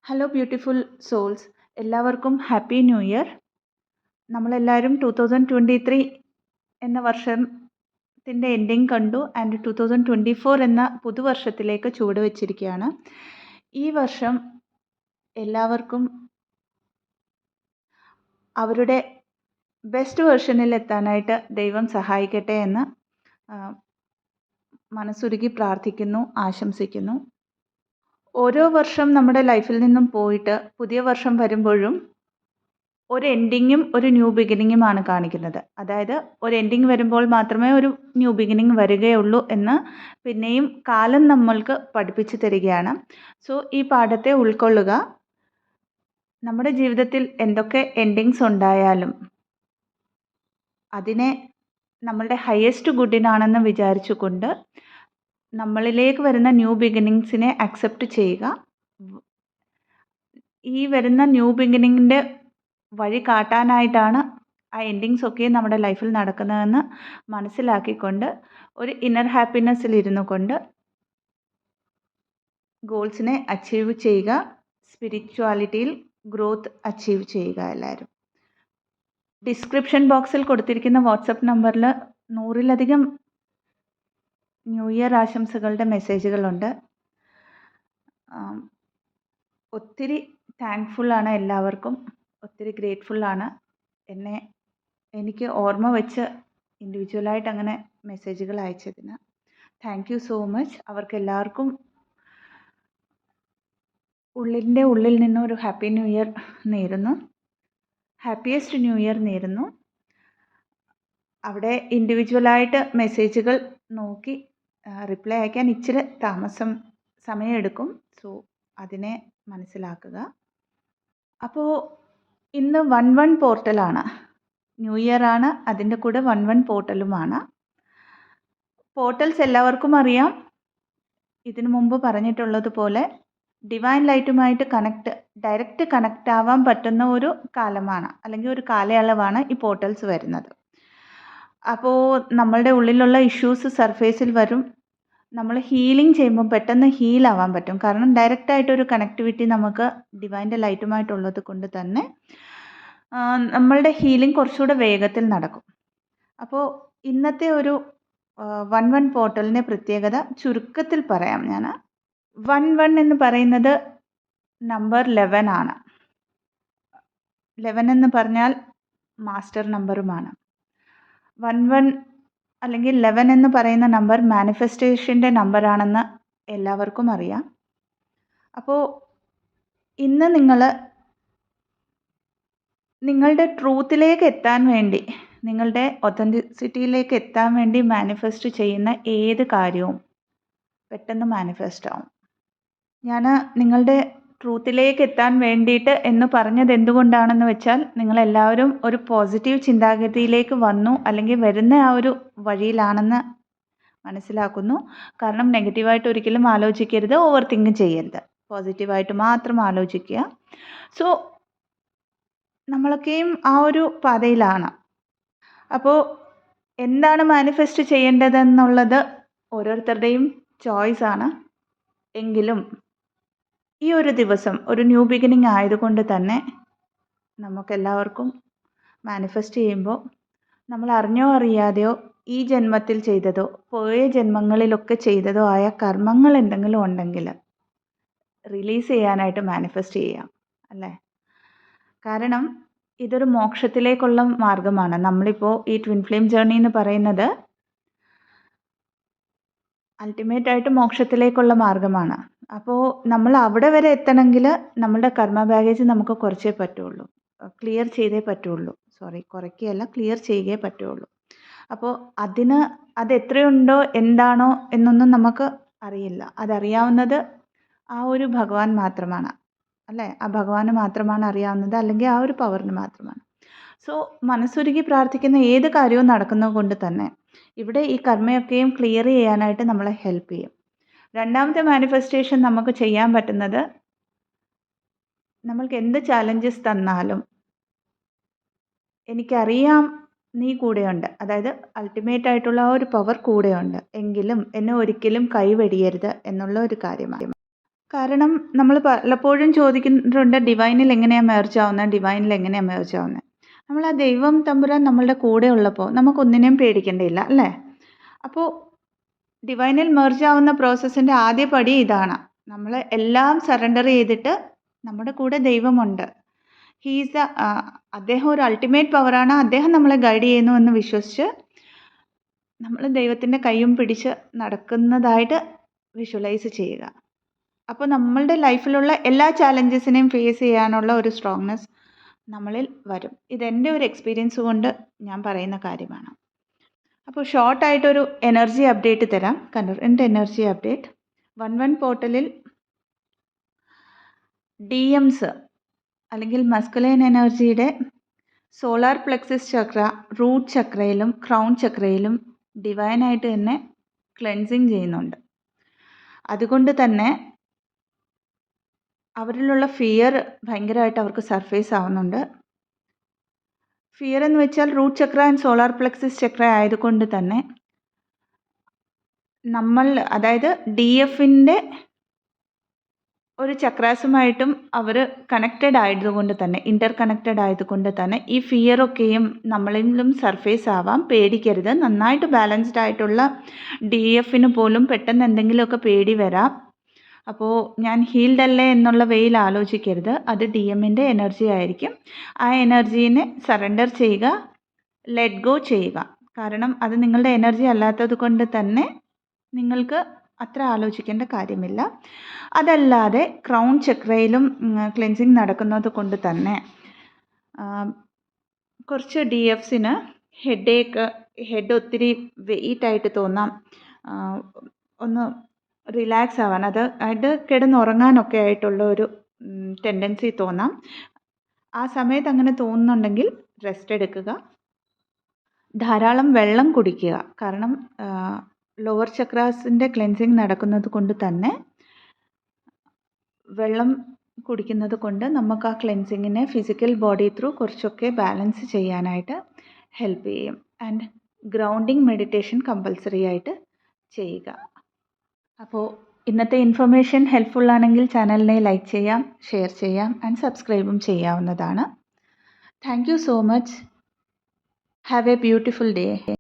Hello beautiful souls, എല്ലാവർക്കും happy new year. നമ്മളെല്ലാവരും 2023 എന്ന വർഷത്തിൻ്റെ എൻഡിങ് കണ്ടു ആൻഡ് 2024 എന്ന പുതുവർഷത്തിലേക്ക് ചുവടുവെച്ചിരിക്കുകയാണ്. ഈ വർഷം എല്ലാവർക്കും അവരുടെ ബെസ്റ്റ് വേർഷനിൽ എത്താനായിട്ട് ദൈവം സഹായിക്കട്ടെ എന്ന് മനസ്സുരുകി പ്രാർത്ഥിക്കുന്നു, ആശംസിക്കുന്നു. ഓരോ വർഷം നമ്മുടെ ലൈഫിൽ നിന്നും പോയിട്ട് പുതിയ വർഷം വരുമ്പോഴും ഒരു എൻഡിങ്ങും ഒരു ന്യൂ ബിഗിനിങ്ങുമാണ് കാണിക്കുന്നത്. അതായത് ഒരു എൻഡിങ് വരുമ്പോൾ മാത്രമേ ഒരു ന്യൂ ബിഗിനിങ് വരികയുള്ളൂ എന്ന് പിന്നെയും കാലം നമ്മൾക്ക് പഠിപ്പിച്ചു തരികയാണ്. സോ ഈ പാഠത്തെ ഉൾക്കൊള്ളുക. നമ്മുടെ ജീവിതത്തിൽ എന്തൊക്കെ എൻഡിങ്സ് ഉണ്ടായാലും അതിനെ നമ്മളുടെ ഹയസ്റ്റ് ഗുഡിനാണെന്ന് വിചാരിച്ചുകൊണ്ട് നമ്മളിലേക്ക് വരുന്ന ന്യൂ ബിഗിനിങ്സിനെ അക്സെപ്റ്റ് ചെയ്യുക. ഈ വരുന്ന ന്യൂ ബിഗിനിങ്ങിൻ്റെ വഴി കാട്ടാനായിട്ടാണ് ആ എൻഡിങ്സ് ഒക്കെ നമ്മുടെ ലൈഫിൽ നടക്കുന്നതെന്ന് മനസ്സിലാക്കിക്കൊണ്ട് ഒരു ഇന്നർ ഹാപ്പിനെസ്സിലിരുന്നു കൊണ്ട് ഗോൾസിനെ അച്ചീവ് ചെയ്യുക, സ്പിരിച്വാലിറ്റിയിൽ ഗ്രോത്ത് അച്ചീവ് ചെയ്യുക എല്ലാവരും. ഡിസ്ക്രിപ്ഷൻ ബോക്സിൽ കൊടുത്തിരിക്കുന്ന വാട്സപ്പ് നമ്പറിൽ 100-ലധികം ന്യൂ ഇയർ ആശംസകളുടെ മെസ്സേജുകളുണ്ട്. ഒത്തിരി താങ്ക്ഫുള്ളാണ് എല്ലാവർക്കും, ഒത്തിരി ഗ്രേറ്റ്ഫുള്ളാണ്. എനിക്ക് ഓർമ്മ വെച്ച് ഇൻഡിവിജ്വലായിട്ട് അങ്ങനെ മെസ്സേജുകൾ അയച്ചതിന് താങ്ക് യു സോ മച്ച്. അവർക്കെല്ലാവർക്കും ഉള്ളിൽ നിന്ന് ഒരു ഹാപ്പി ന്യൂ ഇയർ നേരുന്നു, ഹാപ്പിയസ്റ്റ് ന്യൂ ഇയർ നേരുന്നു. അവിടെ ഇൻഡിവിജ്വലായിട്ട് മെസ്സേജുകൾ നോക്കി റിപ്ലൈ അയക്കാൻ ഇച്ചിരി സമയമെടുക്കും. സോ അതിനെ മനസ്സിലാക്കുക. അപ്പോൾ ഇന്ന് 1-1 പോർട്ടലാണ്. ന്യൂ ഇയർ ആണ്, അതിൻ്റെ കൂടെ 1-1 പോർട്ടലുമാണ്. പോർട്ടൽസ് എല്ലാവർക്കും അറിയാം. ഇതിനു മുമ്പ് പറഞ്ഞിട്ടുള്ളതുപോലെ ഡിവൈൻ ലൈറ്റുമായിട്ട് ഡയറക്റ്റ് കണക്റ്റ് ആവാൻ പറ്റുന്ന ഒരു കാലമാണ്, അല്ലെങ്കിൽ ഒരു കാലയളവാണ് ഈ പോർട്ടൽസ് വരുന്നത്. അപ്പോൾ നമ്മളുടെ ഉള്ളിലുള്ള ഇഷ്യൂസ് സർഫേസിൽ വരും. നമ്മൾ ഹീലിംഗ് ചെയ്യുമ്പോൾ പെട്ടെന്ന് ഹീലാവാൻ പറ്റും. കാരണം ഡയറക്റ്റായിട്ടൊരു കണക്ടിവിറ്റി നമുക്ക് ഡിവൈൻ്റെ ലൈറ്റുമായിട്ടുള്ളത് കൊണ്ട് തന്നെ നമ്മളുടെ ഹീലിംഗ് കുറച്ചുകൂടെ വേഗത്തിൽ നടക്കും. അപ്പോൾ ഇന്നത്തെ ഒരു 1-1 പോർട്ടലിൻ്റെ പ്രത്യേകത ചുരുക്കത്തിൽ പറയാം ഞാൻ. 1-1 എന്ന് പറയുന്നത് നമ്പർ 11 ആണ്. 11 എന്ന് പറഞ്ഞാൽ മാസ്റ്റർ നമ്പറുമാണ്. 1-1 അല്ലെങ്കിൽ 11 എന്ന് പറയുന്ന നമ്പർ മാനിഫെസ്റ്റേഷൻ്റെ നമ്പറാണെന്ന് എല്ലാവർക്കും അറിയാം. അപ്പോൾ ഇന്ന് നിങ്ങളുടെ ട്രൂത്തിലേക്ക് എത്താൻ വേണ്ടി, നിങ്ങളുടെ ഒതൻറ്റിസിറ്റിയിലേക്ക് എത്താൻ വേണ്ടി മാനിഫെസ്റ്റ് ചെയ്യുന്ന ഏത് കാര്യവും പെട്ടെന്ന് മാനിഫെസ്റ്റ് ആവും. ഞാൻ നിങ്ങളുടെ ട്രൂത്തിലേക്ക് എത്താൻ വേണ്ടിയിട്ട് എന്ന് പറഞ്ഞത് എന്തുകൊണ്ടാണെന്ന് വെച്ചാൽ, നിങ്ങളെല്ലാവരും ഒരു പോസിറ്റീവ് ചിന്താഗതിയിലേക്ക് വന്നു, അല്ലെങ്കിൽ വരുന്ന ആ ഒരു വഴിയിലാണെന്ന് മനസ്സിലാക്കുന്നു. കാരണം നെഗറ്റീവായിട്ട് ഒരിക്കലും ആലോചിക്കരുത്, ഓവർ തിങ്ക് ചെയ്യരുത്, പോസിറ്റീവായിട്ട് മാത്രം ആലോചിക്കുക. സോ നമ്മളൊക്കെയും ആ ഒരു പാതയിലാണ്. അപ്പോൾ എന്താണ് മാനിഫെസ്റ്റ് ചെയ്യേണ്ടതെന്നുള്ളത് ഓരോരുത്തരുടെയും ചോയ്സാണ്. എങ്കിലും ഈ ഒരു ദിവസം ഒരു ന്യൂ ബിഗിനിങ് ആയതുകൊണ്ട് തന്നെ നമുക്കെല്ലാവർക്കും മാനിഫെസ്റ്റ് ചെയ്യുമ്പോൾ നമ്മൾ അറിഞ്ഞോ അറിയാതെയോ ഈ ജന്മത്തിൽ ചെയ്തതോ പോയ ജന്മങ്ങളിലൊക്കെ ചെയ്തതോ ആയ കർമ്മങ്ങൾ എന്തെങ്കിലും ഉണ്ടെങ്കിൽ റിലീസ് ചെയ്യാനായിട്ട് മാനിഫെസ്റ്റ് ചെയ്യാം, അല്ലേ? കാരണം ഇതൊരു മോക്ഷത്തിലേക്കുള്ള മാർഗമാണ്. നമ്മളിപ്പോൾ ഈ ട്വിൻ ഫ്ലെയിം ജേർണി എന്ന് പറയുന്നത് അൾട്ടിമേറ്റ് ആയിട്ട് മോക്ഷത്തിലേക്കുള്ള മാർഗമാണ്. അപ്പോൾ നമ്മൾ അവിടെ വരെ എത്തണമെങ്കിൽ നമ്മളുടെ കർമ്മ ബാഗേജ് നമുക്ക് കുറച്ചേ പറ്റുള്ളൂ, ക്ലിയർ ചെയ്തേ പറ്റുള്ളൂ. കുറയ്ക്കുകയല്ല, ക്ലിയർ ചെയ്യേ പറ്റുള്ളൂ. അപ്പോൾ അതെത്രയുണ്ടോ എന്താണോ എന്നൊന്നും നമുക്ക് അറിയില്ല. അതറിയാവുന്നത് ആ ഒരു ഭഗവാൻ മാത്രമാണ്, അല്ലേ? ആ ഭഗവാന് മാത്രമാണ് അറിയാവുന്നത്, അല്ലെങ്കിൽ ആ ഒരു പവറിന് മാത്രമാണ്. സോ മനസ്സുരുകി പ്രാർത്ഥിക്കുന്ന ഏത് കാര്യവും നടക്കുന്നത് കൊണ്ട് തന്നെ ഇവിടെ ഈ കർമ്മയൊക്കെയും ക്ലിയർ ചെയ്യാനായിട്ട് നമ്മളെ ഹെൽപ്പ് ചെയ്യും. രണ്ടാമത്തെ മാനിഫെസ്റ്റേഷൻ നമുക്ക് ചെയ്യാൻ പറ്റുന്നത്, നമ്മൾക്ക് എന്ത് ചാലഞ്ചസ് തന്നാലും എനിക്കറിയാം നീ കൂടെയുണ്ട്, അതായത് അൾട്ടിമേറ്റ് ആയിട്ടുള്ള ഒരു പവർ കൂടെയുണ്ട്, എങ്കിലും എന്നെ ഒരിക്കലും കൈവെടിയരുത് എന്നുള്ള ഒരു കാര്യമാണ്. കാരണം നമ്മൾ പലപ്പോഴും ചോദിക്കുന്നുണ്ട് ഡിവൈനിൽ എങ്ങനെയാണ് മേർജ് ആവുന്നത്, ഡിവൈനിൽ എങ്ങനെയാണ് മേർജ് ആവുന്നത്. നമ്മൾ ആ ദൈവം തമ്പുരാൻ നമ്മളുടെ കൂടെ ഉള്ളപ്പോൾ നമുക്കൊന്നിനെയും പേടിക്കേണ്ടയില്ല അല്ലേ? അപ്പോൾ ഡിവൈനിൽ മെർജ് ആവുന്ന പ്രോസസ്സിൻ്റെ ആദ്യ പടി ഇതാണ്. നമ്മൾ എല്ലാം സറണ്ടർ ചെയ്തിട്ട് നമ്മുടെ കൂടെ ദൈവമുണ്ട്, ഹീസ് അദ്ദേഹം ഒരു അൾട്ടിമേറ്റ് പവറാണ്, അദ്ദേഹം നമ്മളെ ഗൈഡ് ചെയ്യുന്നു എന്ന് വിശ്വസിച്ച് നമ്മൾ ദൈവത്തിൻ്റെ കൈയും പിടിച്ച് നടക്കുന്നതായിട്ട് വിഷ്വലൈസ് ചെയ്യുക. അപ്പോൾ നമ്മളുടെ ലൈഫിലുള്ള എല്ലാ ചാലഞ്ചസിനെയും ഫേസ് ചെയ്യാനുള്ള ഒരു സ്ട്രോങ്നെസ് നമ്മളിൽ വരും. ഇതെൻ്റെ ഒരു എക്സ്പീരിയൻസ് കൊണ്ട് ഞാൻ പറയുന്ന കാര്യമാണ്. അപ്പോൾ ഷോർട്ടായിട്ടൊരു എനർജി അപ്ഡേറ്റ് തരാം. കറണ്ട് എനർജി അപ്ഡേറ്റ് 11 പോർട്ടലിൽ DMs അല്ലെങ്കിൽ മസ്കുലൈൻ എനർജിയുടെ സോളാർ പ്ലെക്സസ് ചക്ര, റൂട്ട് ചക്രയിലും ക്രൗൺ ചക്രയിലും ഡിവൈനായിട്ട് തന്നെ ക്ലെൻസിങ് ചെയ്യുന്നുണ്ട്. അതുകൊണ്ട് തന്നെ അവരിലുള്ള ഫിയർ ഭയങ്കരമായിട്ട് അവർക്ക് സർഫേസ് ആവുന്നുണ്ട്. ഫിയർ എന്ന് വെച്ചാൽ root chakra and solar plexus chakra ആയതുകൊണ്ട് തന്നെ നമ്മൾ, അതായത് DFൻ്റെ ഒരു ചക്രാസുമായിട്ടും അവർ കണക്റ്റഡ് ആയതുകൊണ്ട് തന്നെ, ഇൻ്റർ കണക്റ്റഡ് ആയതുകൊണ്ട് തന്നെ ഈ ഫിയറൊക്കെയും നമ്മളിലും സർഫേസ് ആവാം. പേടിക്കരുത്. നന്നായിട്ട് ബാലൻസ്ഡ് ആയിട്ടുള്ള DFന് പോലും പെട്ടെന്ന് എന്തെങ്കിലുമൊക്കെ പേടി വരാം. അപ്പോൾ ഞാൻ ഹീൽഡ് അല്ലേ എന്നുള്ള വേയിൽ ആലോചിക്കരുത്. അത് DMൻ്റെ എനർജി ആയിരിക്കും. ആ എനർജീനെ സറണ്ടർ ചെയ്യുക, ലെറ്റ് ഗോ ചെയ്യുക. കാരണം അത് നിങ്ങളുടെ എനർജി അല്ലാത്തത് കൊണ്ട് തന്നെ നിങ്ങൾക്ക് അത്ര ആലോചിക്കേണ്ട കാര്യമില്ല. അതല്ലാതെ ക്രൗൺ ചക്രയിലും ക്ലെൻസിങ് നടക്കുന്നത് കൊണ്ട് തന്നെ കുറച്ച് DFസിന് ഹെഡ് ഒത്തിരി വെയിറ്റായിട്ട് തോന്നാം, ഒന്ന് റിലാക്സ് ആവാൻ, അത് കിടന്നുറങ്ങാനൊക്കെ ആയിട്ടുള്ള ഒരു ടെൻഡൻസി തോന്നാം. ആ സമയത്ത് അങ്ങനെ തോന്നുന്നുണ്ടെങ്കിൽ റെസ്റ്റ് എടുക്കുക, ധാരാളം വെള്ളം കുടിക്കുക. കാരണം ലോവർ ചക്രാസിൻ്റെ ക്ലെൻസിങ് നടക്കുന്നത് കൊണ്ട് തന്നെ വെള്ളം കുടിക്കുന്നത് കൊണ്ട് നമുക്ക് ആ ക്ലെൻസിങ്ങിനെ ഫിസിക്കൽ ബോഡി ത്രൂ കുറച്ചൊക്കെ ബാലൻസ് ചെയ്യാനായിട്ട് ഹെൽപ്പ് ചെയ്യും. ആൻഡ് ഗ്രൗണ്ടിങ് മെഡിറ്റേഷൻ കമ്പൽസറി ആയിട്ട് ചെയ്യുക. അപ്പോൾ ഇന്നത്തെ ഇൻഫർമേഷൻ ഹെൽപ്ഫുൾ ആണെങ്കിൽ ചാനലിനെ ലൈക്ക് ചെയ്യാം, ഷെയർ ചെയ്യാം ആൻഡ് സബ്സ്ക്രൈബും ചെയ്യാവുന്നതാണ്. Thank you so much. Have A beautiful day.